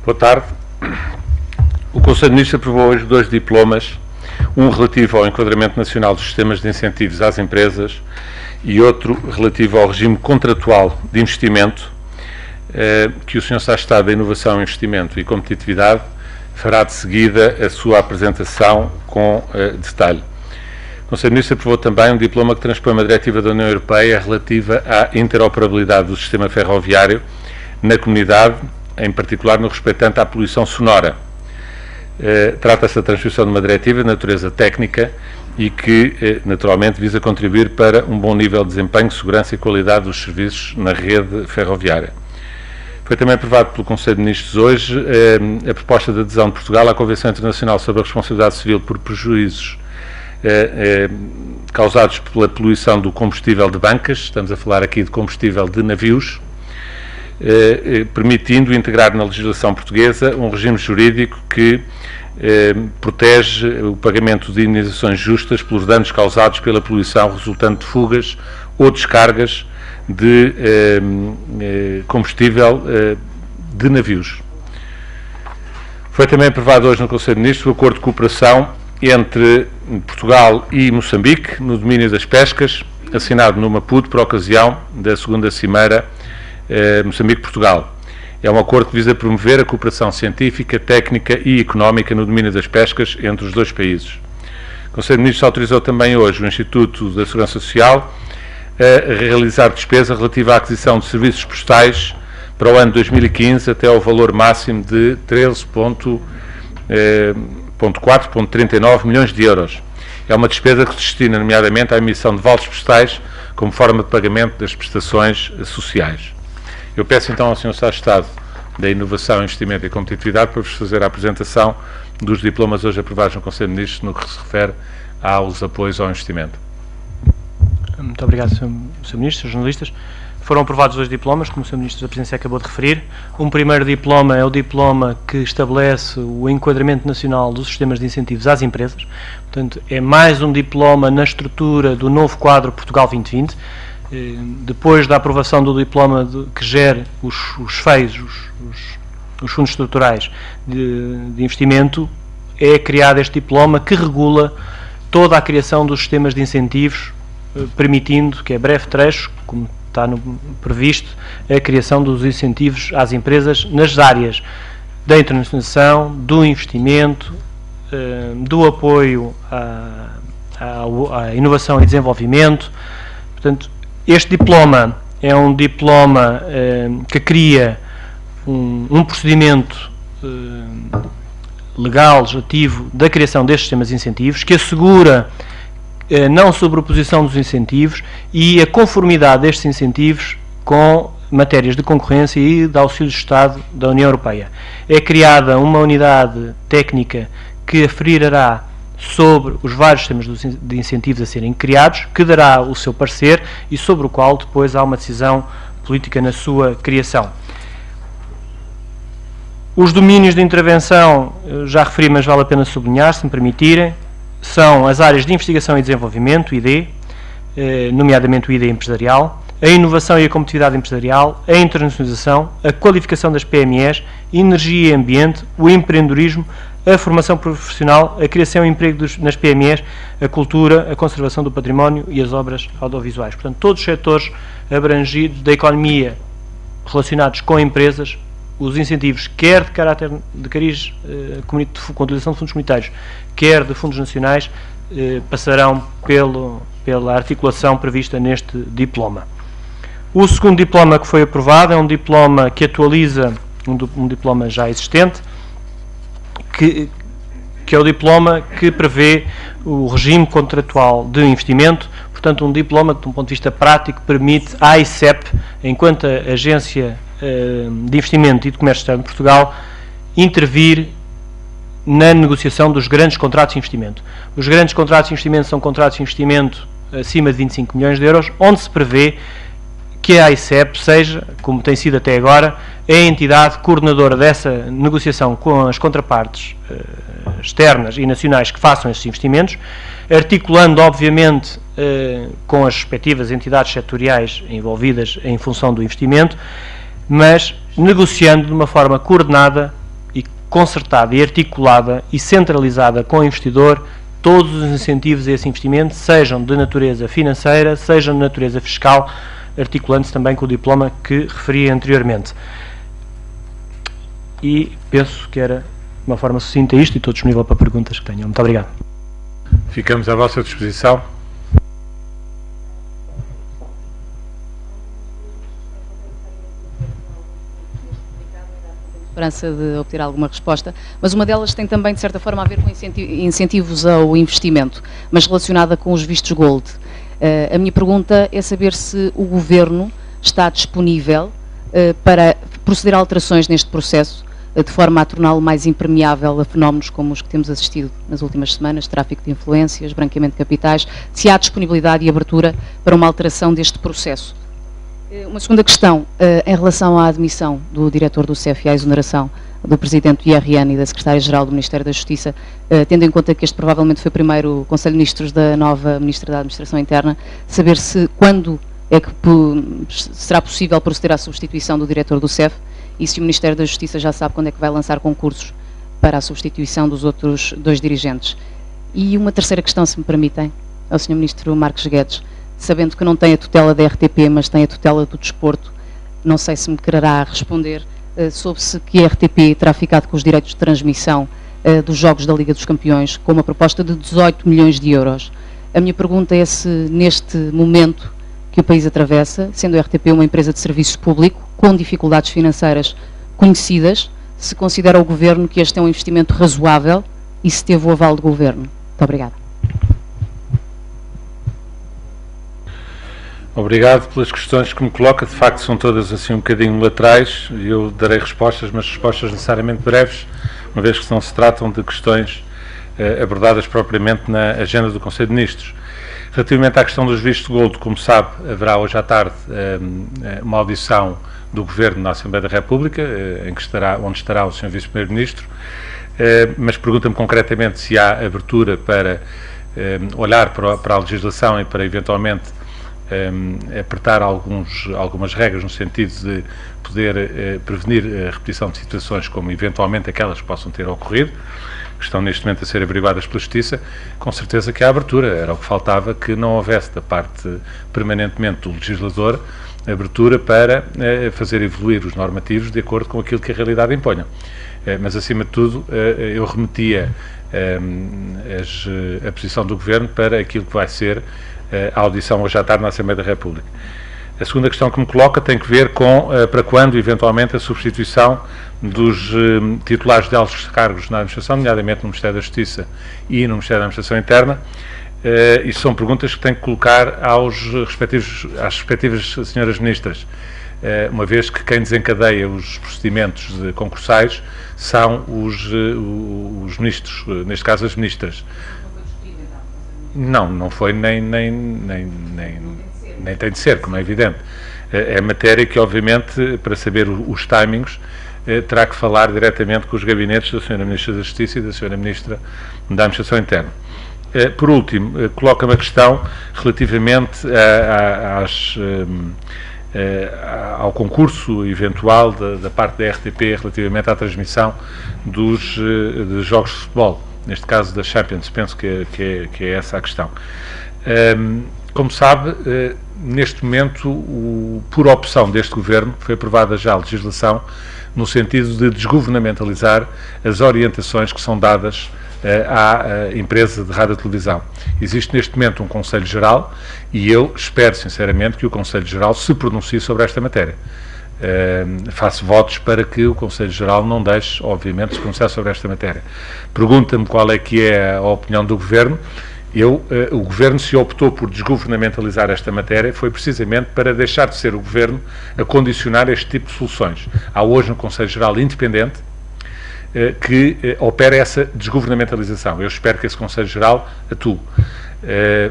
Boa tarde. O Conselho de Ministros aprovou hoje dois diplomas, um relativo ao enquadramento nacional dos sistemas de incentivos às empresas e outro relativo ao regime contratual de investimento, que o Sr. Secretário de Estado da Inovação, Investimento e Competitividade fará de seguida a sua apresentação com detalhe. O Conselho de Ministros aprovou também um diploma que transpõe uma diretiva da União Europeia relativa à interoperabilidade do sistema ferroviário na comunidade, em particular no respeitante à poluição sonora. Trata-se da transposição de uma diretiva de natureza técnica e que, naturalmente, visa contribuir para um bom nível de desempenho, segurança e qualidade dos serviços na rede ferroviária. Foi também aprovado pelo Conselho de Ministros hoje a proposta de adesão de Portugal à Convenção Internacional sobre a Responsabilidade Civil por Prejuízos causados pela poluição do combustível de bancas. Estamos a falar aqui de combustível de navios, permitindo integrar na legislação portuguesa um regime jurídico que protege o pagamento de indenizações justas pelos danos causados pela poluição resultante de fugas ou descargas de combustível de navios. Foi também aprovado hoje no Conselho de Ministros o acordo de cooperação entre Portugal e Moçambique no domínio das pescas, assinado no Maputo por ocasião da segunda cimeira Moçambique-Portugal. É um acordo que visa promover a cooperação científica, técnica e económica no domínio das pescas entre os dois países. O Conselho de Ministros autorizou também hoje o Instituto da Segurança Social a realizar despesa relativa à aquisição de serviços postais para o ano 2015 até ao valor máximo de 13,439 milhões de euros. É uma despesa que se destina, nomeadamente, à emissão de vales postais como forma de pagamento das prestações sociais. Eu peço então ao Sr. Secretário de Estado da Inovação, Investimento e Competitividade para vos fazer a apresentação dos diplomas hoje aprovados no Conselho de Ministros no que se refere aos apoios ao investimento. Muito obrigado, Sr. Ministro, Srs. Jornalistas. Foram aprovados dois diplomas, como o Sr. Ministro da Presidência acabou de referir. Um primeiro diploma é o diploma que estabelece o enquadramento nacional dos sistemas de incentivos às empresas. Portanto, é mais um diploma na estrutura do novo quadro Portugal 2020. Depois da aprovação do diploma que gere os FEIs, os fundos estruturais de investimento, é criado este diploma que regula toda a criação dos sistemas de incentivos, permitindo que, a breve trecho, como está previsto, a criação dos incentivos às empresas nas áreas da internacionalização, do investimento, do apoio à inovação e desenvolvimento. Portanto, este diploma é um diploma que cria um procedimento legal, legislativo, da criação destes sistemas de incentivos, que assegura não sobreposição dos incentivos e a conformidade destes incentivos com matérias de concorrência e de auxílio de Estado da União Europeia. É criada uma unidade técnica que aferirá sobre os vários sistemas de incentivos a serem criados, que dará o seu parecer e sobre o qual depois há uma decisão política na sua criação. Os domínios de intervenção, já referi, mas vale a pena sublinhar, se me permitirem, são as áreas de investigação e desenvolvimento, ID, nomeadamente o ID empresarial, a inovação e a competitividade empresarial, a internacionalização, a qualificação das PMEs, energia e ambiente, o empreendedorismo, a formação profissional, a criação e emprego nas PMEs, a cultura, a conservação do património e as obras audiovisuais. Portanto, todos os setores abrangidos da economia relacionados com empresas, os incentivos, quer de caráter de cariz com utilização de fundos comunitários, quer de fundos nacionais, passarão pela articulação prevista neste diploma. O segundo diploma que foi aprovado é um diploma que atualiza um diploma já existente, que é o diploma que prevê o regime contratual de investimento. Portanto, um diploma que, de um ponto de vista prático, permite à AICEP, enquanto agência de investimento e de comércio externo de Portugal, intervir na negociação dos grandes contratos de investimento. Os grandes contratos de investimento são contratos de investimento acima de 25 milhões de euros, onde se prevê que a AICEP seja, como tem sido até agora, a entidade coordenadora dessa negociação com as contrapartes externas e nacionais que façam esses investimentos, articulando, obviamente, com as respectivas entidades setoriais envolvidas em função do investimento, mas negociando de uma forma coordenada concertada e articulada e centralizada com o investidor todos os incentivos a esse investimento, sejam de natureza financeira, sejam de natureza fiscal, articulando-se também com o diploma que referi anteriormente. E penso que era de uma forma sucinta isto e estou disponível para perguntas que tenham. Muito obrigado. Ficamos à vossa disposição. Esperança de obter alguma resposta, mas uma delas tem também, de certa forma, a ver com incentivos ao investimento, mas relacionada com os vistos Gold. A minha pergunta é saber se o Governo está disponível para proceder a alterações neste processo, de forma a torná-lo mais impermeável a fenómenos como os que temos assistido nas últimas semanas, tráfico de influências, branqueamento de capitais, se há disponibilidade e abertura para uma alteração deste processo. Uma segunda questão, em relação à admissão do diretor do CEF e à exoneração do Presidente do IRN e da Secretária-Geral do Ministério da Justiça, tendo em conta que este provavelmente foi o primeiro Conselho de Ministros da nova Ministra da Administração Interna, saber se quando é que será possível proceder à substituição do diretor do CEF e se o Ministério da Justiça já sabe quando é que vai lançar concursos para a substituição dos outros dois dirigentes. E uma terceira questão, se me permitem, ao Sr. Ministro Marques Guedes, sabendo que não tem a tutela da RTP, mas tem a tutela do desporto, não sei se me quererá responder sobre se que a RTP terá ficado com os direitos de transmissão dos Jogos da Liga dos Campeões, com uma proposta de 18 milhões de euros. A minha pergunta é se, neste momento que o país atravessa, sendo a RTP uma empresa de serviço público, com dificuldades financeiras conhecidas, se considera o Governo que este é um investimento razoável e se teve o aval do Governo. Muito obrigada. Obrigado pelas questões que me coloca. De facto, são todas assim um bocadinho laterais. Eu darei respostas, mas respostas necessariamente breves, uma vez que não se tratam de questões abordadas propriamente na agenda do Conselho de Ministros. Relativamente à questão dos vistos Gold, como sabe, haverá hoje à tarde uma audição do Governo na Assembleia da República, onde estará o Sr. Vice-Primeiro-Ministro, mas pergunta-me concretamente se há abertura para olhar para a legislação e para eventualmente apertar algumas regras no sentido de poder prevenir a repetição de situações como eventualmente aquelas que possam ter ocorrido, que estão neste momento a ser averiguadas pela Justiça. Com certeza que há abertura, era o que faltava, que não houvesse da parte permanentemente do legislador abertura para fazer evoluir os normativos de acordo com aquilo que a realidade imponha. Mas acima de tudo eu remetia a posição do Governo para aquilo que vai ser a audição hoje à tarde na Assembleia da República. A segunda questão que me coloca tem que ver com para quando, eventualmente, a substituição dos titulares de altos cargos na administração, nomeadamente no Ministério da Justiça e no Ministério da Administração Interna. Isso são perguntas que tenho que colocar às respectivas senhoras ministras, uma vez que quem desencadeia os procedimentos concursais são os ministros, neste caso as ministras. Não foi nem tem de ser, como é evidente. É matéria que, obviamente, para saber os timings, terá que falar diretamente com os gabinetes da Sra. Ministra da Justiça e da Sra. Ministra da Administração Interna. Por último, coloca-me a questão relativamente ao concurso eventual da parte da RTP relativamente à transmissão dos jogos de futebol, neste caso da Champions. Penso que é essa a questão. Como sabe, neste momento, por opção deste Governo, foi aprovada já a legislação no sentido de desgovernamentalizar as orientações que são dadas à empresa de rádio e televisão. Existe neste momento um Conselho Geral e eu espero sinceramente que o Conselho Geral se pronuncie sobre esta matéria. Faço votos para que o Conselho Geral não deixe, obviamente, se pronunciar sobre esta matéria. Pergunta-me qual é que é a opinião do Governo. O Governo, se optou por desgovernamentalizar esta matéria, foi precisamente para deixar de ser o Governo a condicionar este tipo de soluções. Há hoje um Conselho Geral independente que opera essa desgovernamentalização. Eu espero que esse Conselho Geral atue.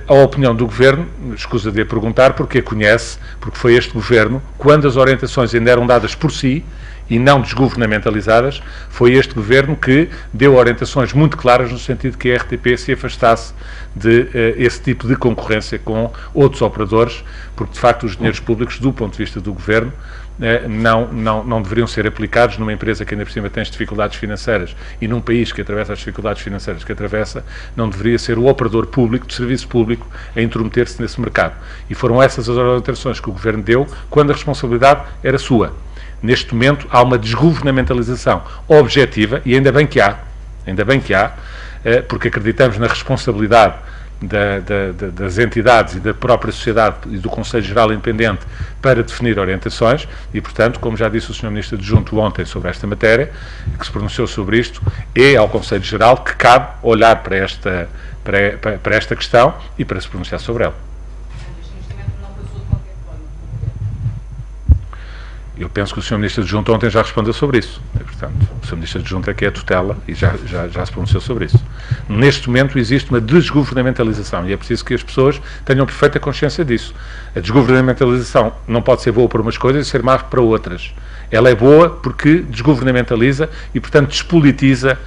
A opinião do Governo, escusa de a perguntar, porque a conhece, porque foi este Governo, quando as orientações ainda eram dadas por si e não desgovernamentalizadas, foi este Governo que deu orientações muito claras no sentido que a RTP se afastasse de esse tipo de concorrência com outros operadores, porque de facto os dinheiros públicos, do ponto de vista do Governo, não deveriam ser aplicados numa empresa que ainda por cima tem as dificuldades financeiras e num país que atravessa as dificuldades financeiras que atravessa, não deveria ser o operador público, de serviço público, a intrometer-se nesse mercado. E foram essas as orientações que o Governo deu quando a responsabilidade era sua. Neste momento há uma desgovernamentalização objetiva, e ainda bem que há, porque acreditamos na responsabilidade das entidades e da própria sociedade e do Conselho Geral Independente para definir orientações e, portanto, como já disse o Sr. Ministro Adjunto ontem sobre esta matéria, que se pronunciou sobre isto, é ao Conselho Geral que cabe olhar para esta questão e para se pronunciar sobre ela. Eu penso que o Sr. Ministro Adjunto ontem já respondeu sobre isso. Portanto, o Sr. Ministro Adjunto é que é a tutela e já se pronunciou sobre isso. Neste momento existe uma desgovernamentalização e é preciso que as pessoas tenham perfeita consciência disso. A desgovernamentalização não pode ser boa para umas coisas e ser má para outras. Ela é boa porque desgovernamentaliza e, portanto, despolitiza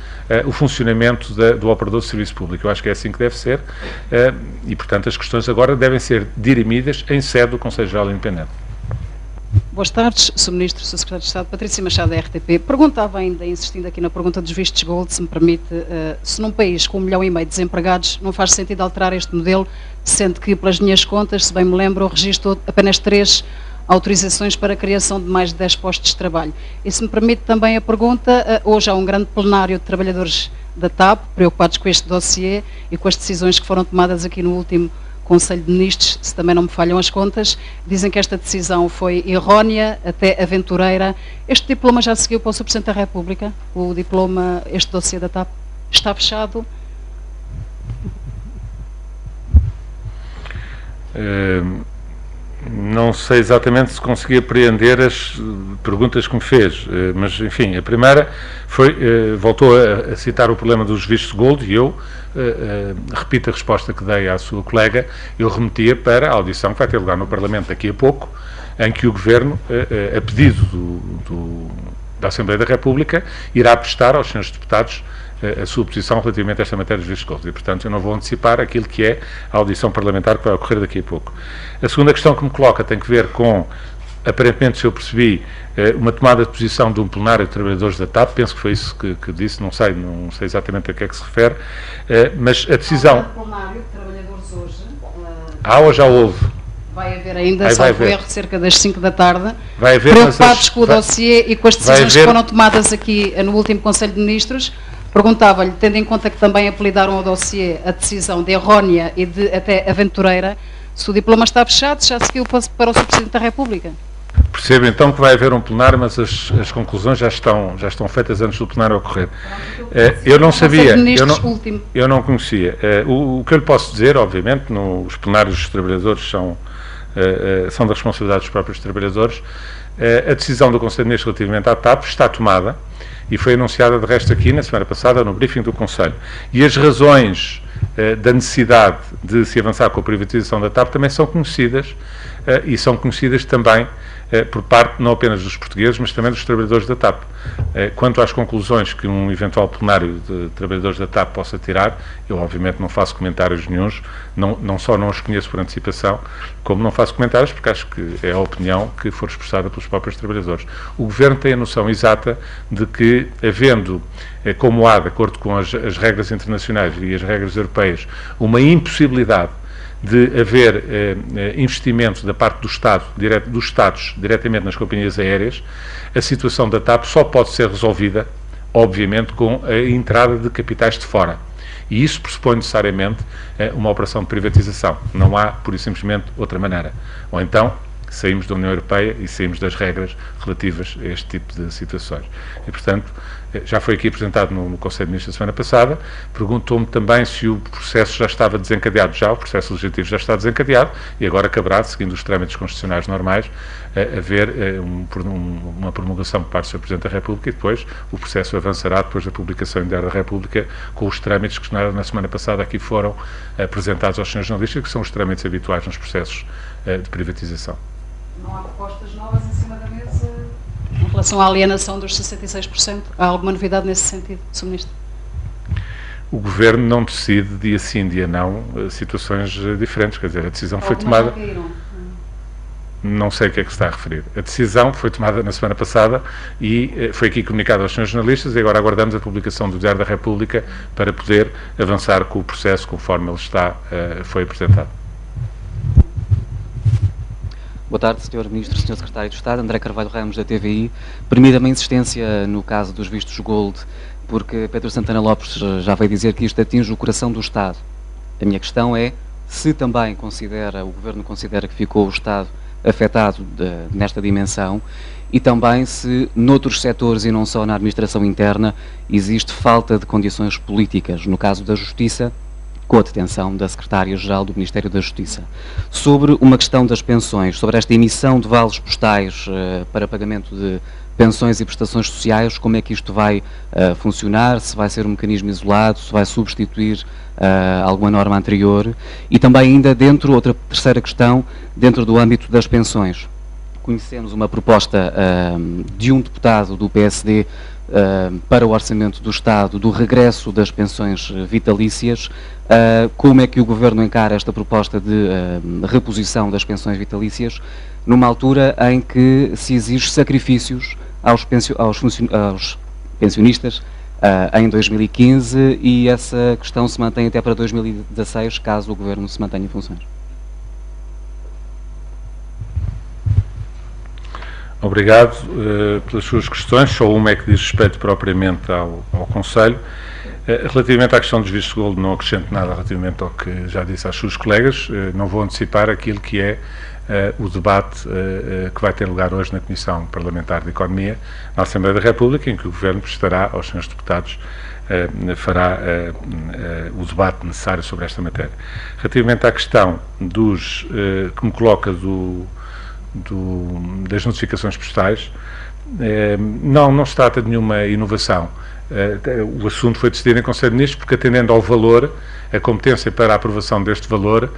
o funcionamento do operador de serviço público. Eu acho que é assim que deve ser e, portanto, as questões agora devem ser dirimidas em sede do Conselho Geral Independente. Boas tardes, Sr. Ministro, Sr. Secretário de Estado, Patrícia Machado, da RTP. Perguntava ainda, insistindo aqui na pergunta dos vistos gold, se me permite, se num país com 1,5 milhão de desempregados não faz sentido alterar este modelo, sendo que, pelas minhas contas, se bem me lembro, registrou apenas 3 autorizações para a criação de mais de 10 postos de trabalho. E se me permite também a pergunta, hoje há um grande plenário de trabalhadores da TAP, preocupados com este dossiê e com as decisões que foram tomadas aqui no último Conselho de Ministros, se também não me falham as contas, dizem que esta decisão foi errónea, até aventureira. Este diploma já seguiu para o Sr. Presidente da República? O diploma, este dossiê da TAP, está fechado? Não sei exatamente se consegui apreender as perguntas que me fez, mas, enfim, a primeira foi, voltou a citar o problema dos vistos gold e eu repito a resposta que dei à sua colega, eu remetia para a audição que vai ter lugar no Parlamento daqui a pouco, em que o Governo, a pedido da Assembleia da República, irá prestar aos senhores deputados a sua posição relativamente a esta matéria dos vistos gold. E, portanto, eu não vou antecipar aquilo que é a audição parlamentar que vai ocorrer daqui a pouco. A segunda questão que me coloca tem que ver com, aparentemente, se eu percebi, uma tomada de posição de um plenário de trabalhadores da TAP, penso que foi isso que disse, não sei exatamente a que é que se refere, mas a decisão... Há um plenário de trabalhadores hoje... Há ou já houve? Vai haver ainda, salvo erro, cerca das 5 da tarde, vai haver, preocupados com o dossiê e com as decisões que foram tomadas aqui no último Conselho de Ministros. Perguntava-lhe, tendo em conta que também apelidaram ao dossiê a decisão de errónea e de até aventureira, se o diploma está fechado, se já seguiu para o Sr. Presidente da República. Percebo então que vai haver um plenário, mas as conclusões já estão feitas antes do plenário ocorrer. Eu não sabia, eu não conhecia. O que eu lhe posso dizer, obviamente, os plenários dos trabalhadores são da responsabilidade dos próprios trabalhadores. A decisão do Conselho de Ministros relativamente à TAP está tomada e foi anunciada de resto aqui na semana passada no briefing do Conselho. E as razões da necessidade de se avançar com a privatização da TAP também são conhecidas e são conhecidas também por parte não apenas dos portugueses, mas também dos trabalhadores da TAP. Quanto às conclusões que um eventual plenário de trabalhadores da TAP possa tirar, eu obviamente não faço comentários nenhuns, não só não os conheço por antecipação, como não faço comentários porque acho que é a opinião que for expressada pelos próprios trabalhadores. O Governo tem a noção exata de que, havendo, como há, de acordo com as regras internacionais e as regras europeias, uma impossibilidade de haver investimento da parte do Estado, dos Estados, diretamente nas companhias aéreas, a situação da TAP só pode ser resolvida, obviamente, com a entrada de capitais de fora. E isso pressupõe necessariamente uma operação de privatização. Não há, pura e simplesmente, outra maneira. Ou então, saímos da União Europeia e saímos das regras relativas a este tipo de situações. E, portanto, já foi aqui apresentado no Conselho de Ministros da semana passada, perguntou-me também se o processo já estava desencadeado, o processo legislativo já está desencadeado, e agora caberá, seguindo os trâmites constitucionais normais, haver uma promulgação por parte do Sr. Presidente da República e depois o processo avançará depois da publicação em Diário da República com os trâmites que na semana passada aqui foram apresentados aos senhores jornalistas, que são os trâmites habituais nos processos de privatização. Não há propostas novas em cima da mesa em relação à alienação dos 66%? Há alguma novidade nesse sentido, Sr. Ministro? O Governo não decide dia sim, dia não, situações diferentes, quer dizer, a decisão foi tomada... não sei o que é que se está a referir. A decisão foi tomada na semana passada e foi aqui comunicada aos senhores jornalistas e agora aguardamos a publicação do Diário da República para poder avançar com o processo conforme ele foi apresentado. Boa tarde, Sr. Ministro, Sr. Secretário de Estado, André Carvalho Ramos, da TVI. Permita-me a insistência no caso dos vistos Gold, porque Pedro Santana Lopes já veio dizer que isto atinge o coração do Estado. A minha questão é se também o Governo considera que ficou o Estado afetado nesta dimensão e também se noutros setores e não só na administração interna existe falta de condições políticas, no caso da Justiça, com a detenção da Secretária-Geral do Ministério da Justiça. Sobre uma questão das pensões, sobre esta emissão de vales postais para pagamento de pensões e prestações sociais, como é que isto vai funcionar, se vai ser um mecanismo isolado, se vai substituir alguma norma anterior, e também ainda outra terceira questão, dentro do âmbito das pensões. Conhecemos uma proposta de um deputado do PSD para o Orçamento do Estado do regresso das pensões vitalícias. Como é que o Governo encara esta proposta de reposição das pensões vitalícias numa altura em que se exige sacrifícios aos pensionistas em 2015 e essa questão se mantém até para 2016, caso o Governo se mantenha em funções? Obrigado pelas suas questões. Só uma é que diz respeito propriamente ao Conselho. Relativamente à questão dos vistos Gold, não acrescento nada relativamente ao que já disse às suas colegas. Não vou antecipar aquilo que é o debate que vai ter lugar hoje na Comissão Parlamentar de Economia, na Assembleia da República, em que o Governo prestará aos senhores deputados, fará o debate necessário sobre esta matéria. Relativamente à questão que me coloca das notificações postais, não se trata de nenhuma inovação. O assunto foi decidido em Conselho de Ministros porque, atendendo ao valor, a competência para a aprovação deste valor,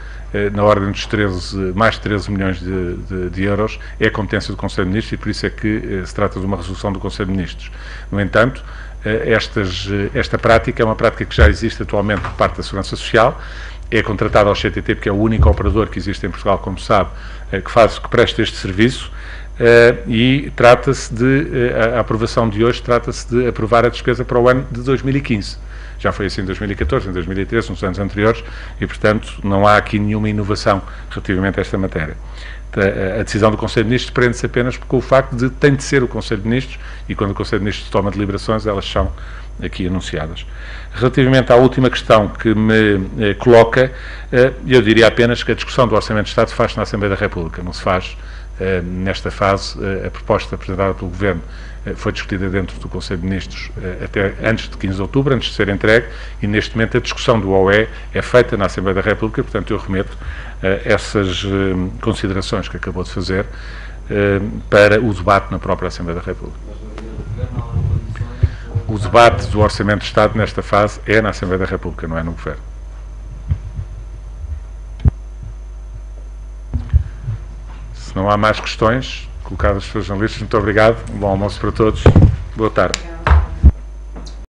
na ordem dos mais de 13 milhões de euros, é a competência do Conselho de Ministros e por isso é que se trata de uma resolução do Conselho de Ministros. No entanto, esta prática é uma prática que já existe atualmente por parte da Segurança Social, é contratada ao CTT porque é o único operador que existe em Portugal, como sabe, que presta este serviço. E trata-se a aprovação de hoje trata-se de aprovar a despesa para o ano de 2015. Já foi assim em 2014, em 2013, nos anos anteriores, e, portanto, não há aqui nenhuma inovação relativamente a esta matéria. A decisão do Conselho de Ministros prende-se apenas com o facto de tem de ser o Conselho de Ministros, e quando o Conselho de Ministros toma deliberações, elas são aqui anunciadas. Relativamente à última questão que me coloca, eu diria apenas que a discussão do Orçamento de Estado se faz na Assembleia da República, não se faz nesta fase. A proposta apresentada pelo Governo foi discutida dentro do Conselho de Ministros até antes de 15 de outubro, antes de ser entregue, e neste momento a discussão do OE é feita na Assembleia da República, portanto eu remeto essas considerações que acabou de fazer para o debate na própria Assembleia da República. O debate do Orçamento de Estado nesta fase é na Assembleia da República, não é no Governo. Se não há mais questões colocadas pelos jornalistas, muito obrigado. Um bom almoço para todos. Boa tarde.